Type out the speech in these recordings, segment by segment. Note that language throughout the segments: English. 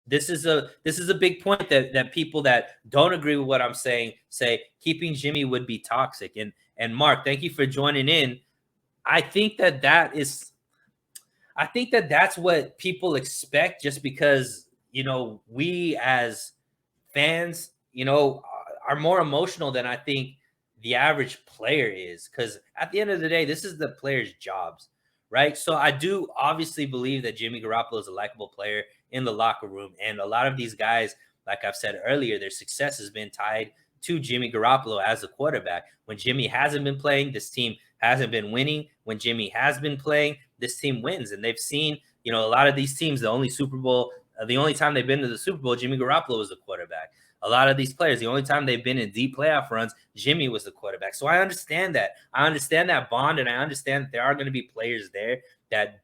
this is a big point that people that don't agree with what I'm saying say keeping Jimmy would be toxic. And Mark, thank you for joining in. I think that that is I think that that's what people expect just because, we as fans, are more emotional than I think the average player is. Because at the end of the day, this is the players' jobs, right? So I do obviously believe that Jimmy Garoppolo is a likable player in the locker room. And a lot of these guys, like I've said earlier, their success has been tied to Jimmy Garoppolo as a quarterback. When Jimmy hasn't been playing, this team hasn't been winning. When Jimmy has been playing, this team wins. And they've seen, a lot of these teams, the only time they've been to the Super Bowl, Jimmy Garoppolo was the quarterback. A lot of these players, the only time they've been in deep playoff runs, Jimmy was the quarterback. So I understand that. I understand that bond, and I understand that there are going to be players there that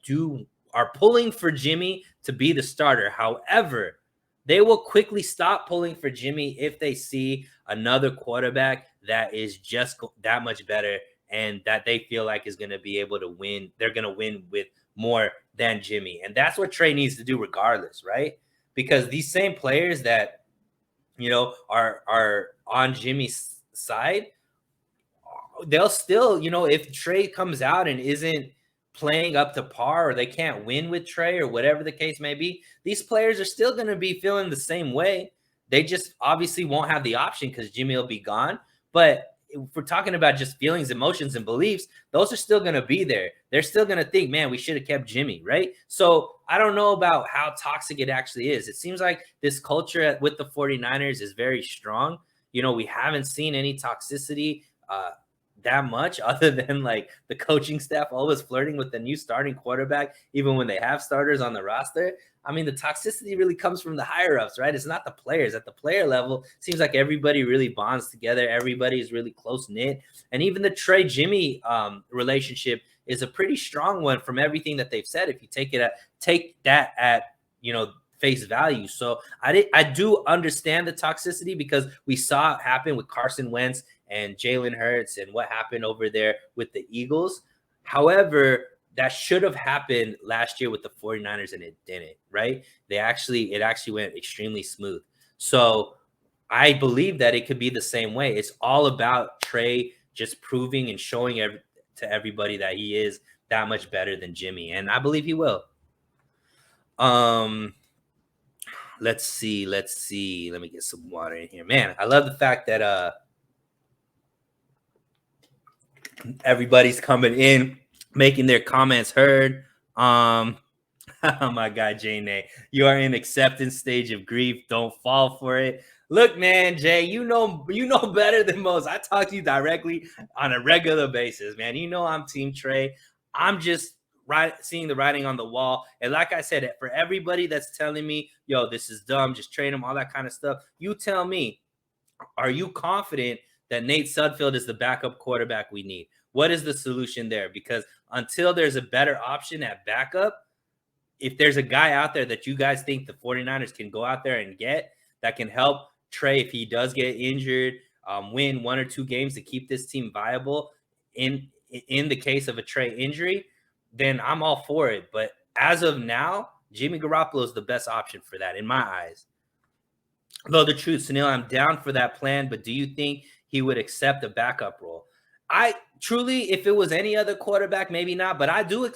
are pulling for Jimmy to be the starter. However, they will quickly stop pulling for Jimmy if they see another quarterback that is just that much better and that they feel like is going to be able to win. They're going to win with more than Jimmy. And that's what Trey needs to do regardless, right? Because these same players that are on Jimmy's side, they'll still, if Trey comes out and isn't playing up to par, or they can't win with Trey, or whatever the case may be, these players are still going to be feeling the same way. They just obviously won't have the option because Jimmy will be gone. But if we're talking about just feelings, emotions, and beliefs, those are still going to be there. They're still going to think, man, we should have kept Jimmy, right? So I don't know about how toxic it actually is. It seems like this culture with the 49ers is very strong. We haven't seen any toxicity that much other than like the coaching staff always flirting with the new starting quarterback, even when they have starters on the roster. I mean, the toxicity really comes from the higher ups, right? It's not the players. At the player level, it seems like everybody really bonds together. Everybody is really close knit. And even the Trey Jimmy relationship is a pretty strong one from everything that they've said. If you take that at, face value. So I do understand the toxicity because we saw it happen with Carson Wentz and Jalen Hurts and what happened over there with the Eagles. However, that should have happened last year with the 49ers and it didn't, right? It actually went extremely smooth. So I believe that it could be the same way. It's all about Trey just proving and showing to everybody that he is that much better than Jimmy. And I believe he will. Let's see. Let me get some water in here. Man, I love the fact that everybody's coming in, making their comments heard. Oh my God, Jay, you are in acceptance stage of grief. Don't fall for it. Look, man, Jay, you know better than most. I talk to you directly on a regular basis, man. I'm Team Trey. I'm just seeing the writing on the wall. And like I said, for everybody that's telling me, yo, this is dumb, just trade him, all that kind of stuff, you tell me, are you confident that Nate Sudfeld is the backup quarterback we need? What is the solution there? Because until there's a better option at backup, if there's a guy out there that you guys think the 49ers can go out there and get that can help Trey if he does get injured, win 1 or 2 games to keep this team viable in the case of a Trey injury, then I'm all for it. But as of now, Jimmy Garoppolo is the best option for that in my eyes. Though the truth, Sunil, I'm down for that plan, but do you think he would accept a backup role? I truly, if it was any other quarterback, maybe not, but I do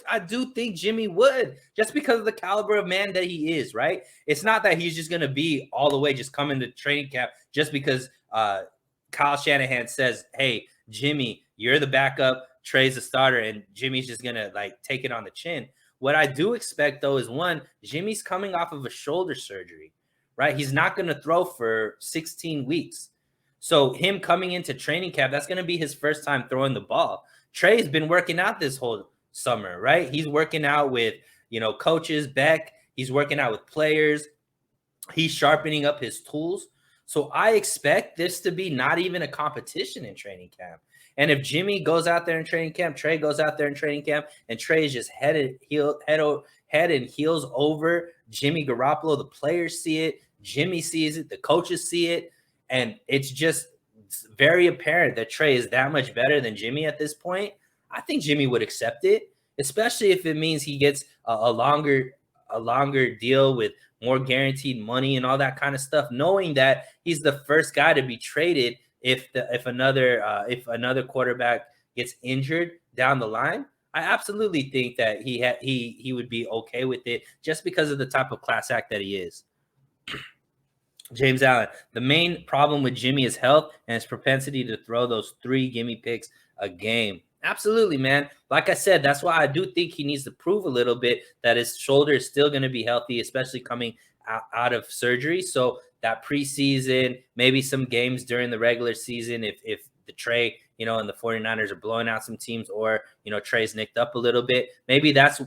think Jimmy would, just because of the caliber of man that he is, right? It's not that he's just going to be all the way just coming to training camp just because Kyle Shanahan says, hey, Jimmy, you're the backup, Trey's the starter, and Jimmy's just going to like take it on the chin. What I do expect, though, is one, Jimmy's coming off of a shoulder surgery, right? He's not going to throw for 16 weeks. So him coming into training camp, that's going to be his first time throwing the ball. Trey's been working out this whole summer, right? He's working out with, coaches, Beck. He's working out with players. He's sharpening up his tools. So I expect this to be not even a competition in training camp. And if Jimmy goes out there in training camp, Trey goes out there in training camp, and Trey is just head and heels over Jimmy Garoppolo, the players see it, Jimmy sees it, the coaches see it, and it's just very apparent that Trey is that much better than Jimmy at this point. I think Jimmy would accept it, especially if it means he gets a longer deal with more guaranteed money and all that kind of stuff, knowing that he's the first guy to be traded if another quarterback gets injured down the line. I absolutely think that he would be okay with it just because of the type of class act that he is. James Allen, the main problem with Jimmy is health and his propensity to throw those 3 gimme picks a game. Absolutely, man. Like I said, that's why I do think he needs to prove a little bit that his shoulder is still going to be healthy, especially coming out of surgery. So that preseason, maybe some games during the regular season, if the Trey, and the 49ers are blowing out some teams, or, Trey's nicked up a little bit, maybe that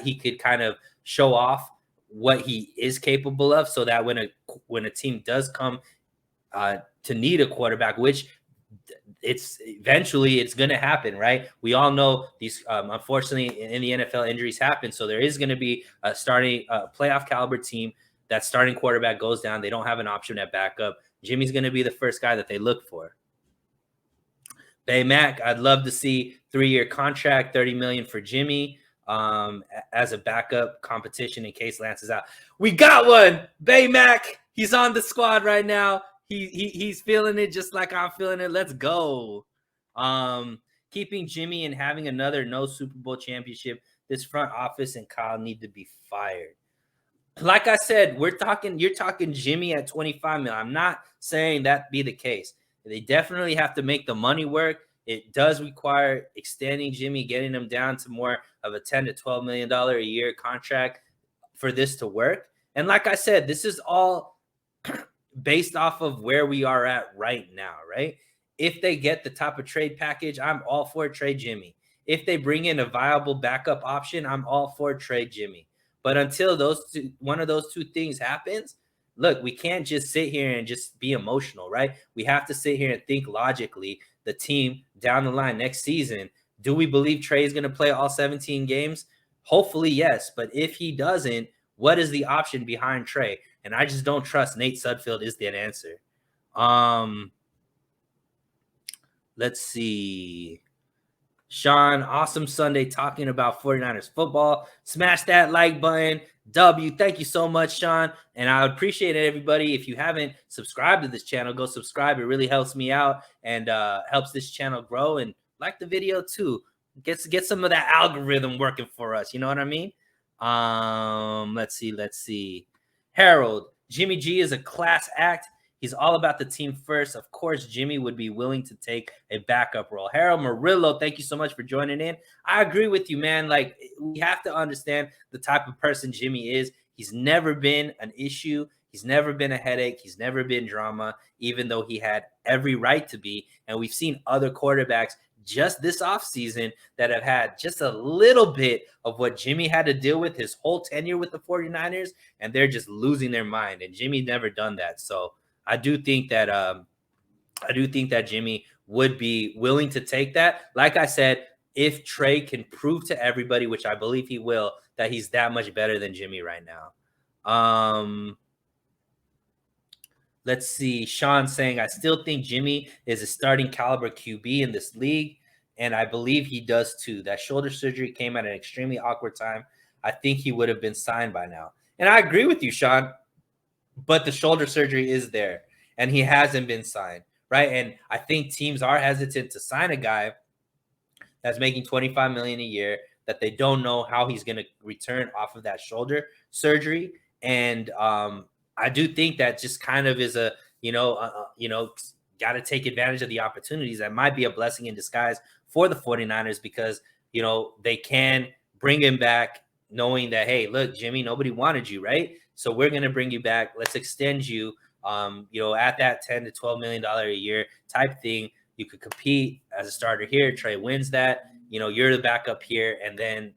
he could kind of show off what he is capable of, so that when a team does come to need a quarterback, which it's going to happen, right? We all know these, unfortunately, in the NFL, injuries happen. So there is going to be a starting playoff caliber team. That starting quarterback goes down. They don't have an option at backup. Jimmy's going to be the first guy that they look for. Bay Mac, I'd love to see 3-year contract, $30 million for Jimmy as a backup competition in case Lance is out. We got one. Bay Mac, he's on the squad right now. He's feeling it just like I'm feeling it. Let's go. Keeping Jimmy and having another no Super Bowl championship, this front office and Kyle need to be fired. Like I said, you're talking Jimmy at 25 million. I'm not saying that be the case. They definitely have to make the money work. It does require extending Jimmy, getting him down to more of a $10 to $12 million a year contract for this to work. And like I said, this is all based off of where we are at right now, right? If they get the type of trade package, I'm all for trade Jimmy. If they bring in a viable backup option, I'm all for trade Jimmy. But until one of those two things happens, look, we can't just sit here and just be emotional, right? We have to sit here and think logically. The team down the line next season, do we believe Trey is going to play all 17 games? Hopefully, yes. But if he doesn't, what is the option behind Trey? And I just don't trust Nate Sudfeld is that answer. Let's see. Sean, awesome Sunday talking about 49ers football. Smash that like button. W, thank you so much, Sean. And I would appreciate it, everybody. If you haven't subscribed to this channel, go subscribe. It really helps me out and helps this channel grow. And like the video too. Get some of that algorithm working for us. You know what I mean? Let's see. Harold, Jimmy G is a class act. He's all about the team first. Of course, Jimmy would be willing to take a backup role. Harold Murillo, thank you so much for joining in. I agree with you, man. Like, we have to understand the type of person Jimmy is. He's never been an issue. He's never been a headache. He's never been drama, even though he had every right to be. And we've seen other quarterbacks just this offseason that have had just a little bit of what Jimmy had to deal with his whole tenure with the 49ers, and they're just losing their mind. And Jimmy never done that. So I do think that Jimmy would be willing to take that. Like I said, if Trey can prove to everybody, which I believe he will, that he's that much better than Jimmy right now. Let's see. Sean saying, I still think Jimmy is a starting caliber QB in this league, and I believe he does too. That shoulder surgery came at an extremely awkward time. I think he would have been signed by now. And I agree with you, Sean. But the shoulder surgery is there, and he hasn't been signed, right? And I think teams are hesitant to sign a guy that's making $25 million a year that they don't know how he's going to return off of that shoulder surgery. And I do think that just kind of is a, got to take advantage of the opportunities. That might be a blessing in disguise for the 49ers because, they can bring him back knowing that, hey, look, Jimmy, nobody wanted you, right? So we're going to bring you back. Let's extend you, at that $10 to $12 million a year type thing. You could compete as a starter here. Trey wins that. You're the backup here, and then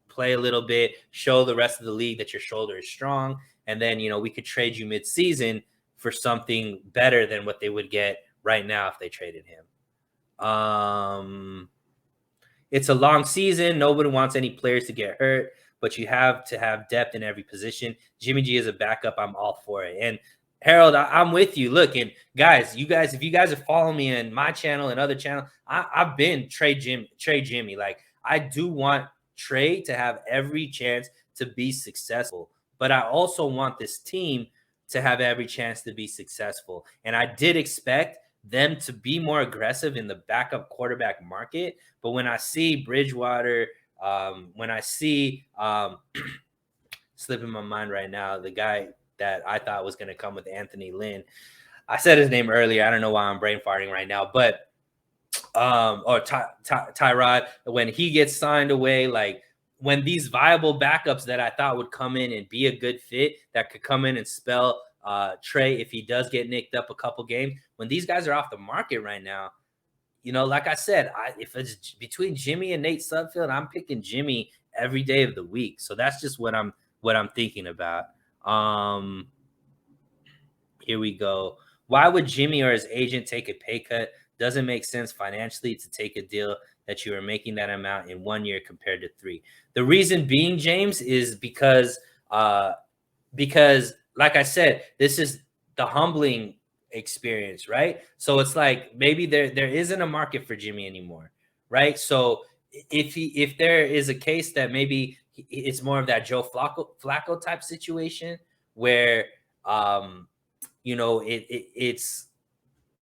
play a little bit, show the rest of the league that your shoulder is strong. And then, we could trade you mid-season for something better than what they would get right now if they traded him. It's a long season. Nobody wants any players to get hurt, but you have to have depth in every position. Jimmy G is a backup. I'm all for it. And Harold, I'm with you. Look, and guys, if you guys are following me in my channel and other channel, I've been Trey Jimmy. Like, I do want Trey to have every chance to be successful. but I also want this team to have every chance to be successful. And I did expect them to be more aggressive in the backup quarterback market. But when I see Bridgewater, when I see slipping my mind right now, the guy that I thought was going to come with Anthony Lynn, I said his name earlier. I don't know why I'm brain farting right now, but or Tyrod, when he gets signed away, like when these viable backups that I thought would come in and be a good fit that could come in and spell Trey if he does get nicked up a couple games, when these guys are off the market right now, like I said, if it's between Jimmy and Nate Sudfeld, I'm picking Jimmy every day of the week. So that's just what I'm thinking about. Here we go. Why would Jimmy or his agent take a pay cut? Doesn't make sense financially to take a deal that you are making that amount in 1 year compared to 3. The reason being, James, is because like I said, this is the humbling experience, right? So it's like maybe there isn't a market for Jimmy anymore, right? So if there is a case that maybe it's more of that Joe Flacco type situation where it's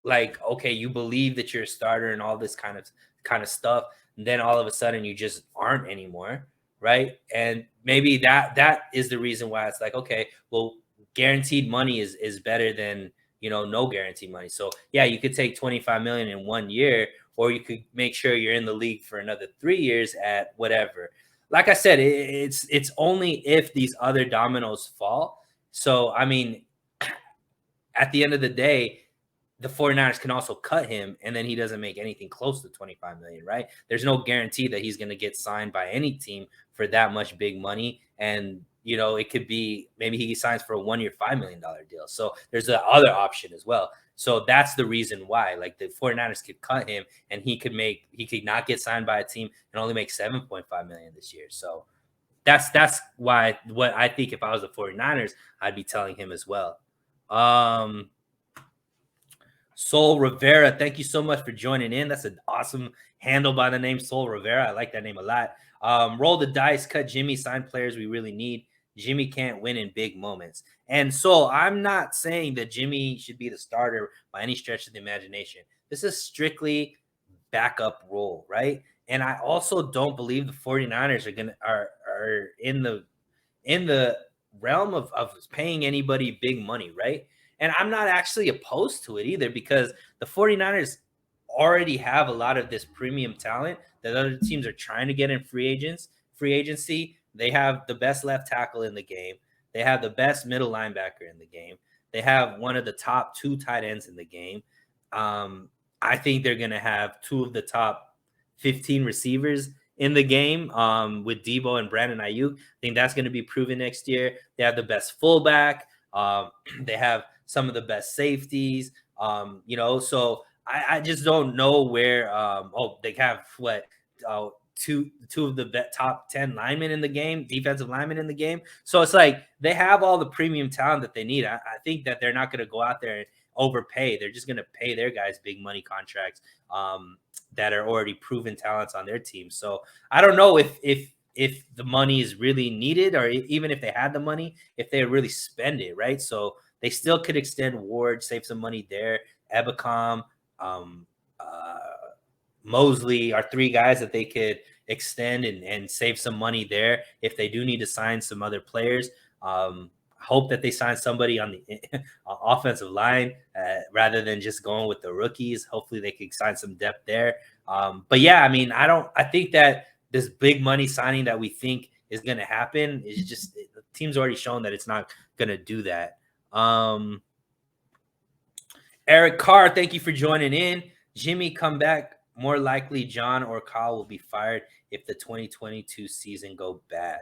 like, okay, you believe that you're a starter and all this kind of stuff, and then all of a sudden you just aren't anymore, right? And maybe that is the reason why it's like, okay, well, guaranteed money is better than no guaranteed money. So yeah, you could take 25 million in 1 year, or you could make sure you're in the league for another 3 years at whatever. Like I said, it's only if these other dominoes fall. So I mean, at the end of the day, the 49ers can also cut him, and then he doesn't make anything close to 25 million, right? There's no guarantee that he's going to get signed by any team for that much big money. And, it could be maybe he signs for a 1 year, $5 million deal. So there's the other option as well. So that's the reason why, like, the 49ers could cut him and he could not get signed by a team and only make 7.5 million this year. So that's why what I think if I was the 49ers, I'd be telling him as well. Sol Rivera, thank you so much for joining in. That's an awesome handle by the name Sol Rivera. I like that name a lot. Roll the dice, cut Jimmy, sign players we really need. Jimmy can't win in big moments. And so I'm not saying that Jimmy should be the starter by any stretch of the imagination. This is strictly backup role, right? And I also don't believe the 49ers are in the realm of paying anybody big money, right? And I'm not actually opposed to it either, because the 49ers already have a lot of this premium talent that other teams are trying to get in free agency. They have the best left tackle in the game. They have the best middle linebacker in the game. They have one of the top 2 tight ends in the game. I think they're going to have 2 of the top 15 receivers in the game with Debo and Brandon Ayuk. I think that's going to be proven next year. They have the best fullback. They have some of the best safeties. So I just don't know where. They have what two of the top 10 linemen in the game, defensive linemen in the game. So it's like they have all the premium talent that they need. I think that they're not going to go out there and overpay. They're just going to pay their guys big money contracts that are already proven talents on their team. So I don't know if the money is really needed, or even if they had the money, if they really spend it, right? So they still could extend Ward, save some money there. Ebicom, Mosley are 3 guys that they could extend and save some money there if they do need to sign some other players. Hope that they sign somebody on the offensive line rather than just going with the rookies. Hopefully they could sign some depth there. But yeah, I mean, I think that this big money signing that we think is going to happen is just, the team's already shown that it's not going to do that. Eric Carr, thank you for joining in. Jimmy, come back. More likely John or Kyle will be fired if the 2022 season go bad.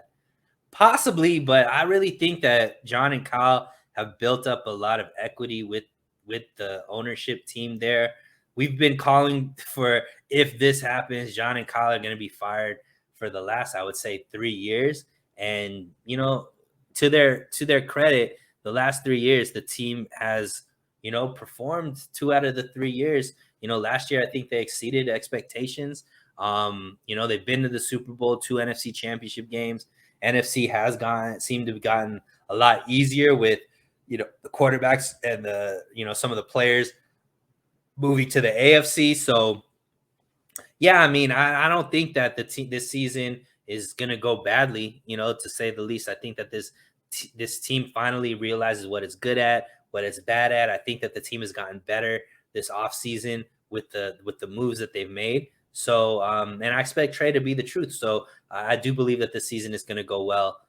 Possibly, but I really think that John and Kyle have built up a lot of equity with the ownership team there. We've been calling for, if this happens, John and Kyle are going to be fired for the last, I would say, 3 years. And, to their credit, the last 3 years, the team has, performed 2 out of the 3 years. Last year, I think they exceeded expectations. They've been to the Super Bowl, 2 NFC championship games. NFC has seemed to have gotten a lot easier with, the quarterbacks and some of the players moving to the AFC. So yeah, I mean, I don't think that this season is gonna go badly, to say the least. I think that this team finally realizes what it's good at, what it's bad at. I think that the team has gotten better this offseason with the moves that they've made. So and I expect Trey to be the truth. So I do believe that this season is gonna go well.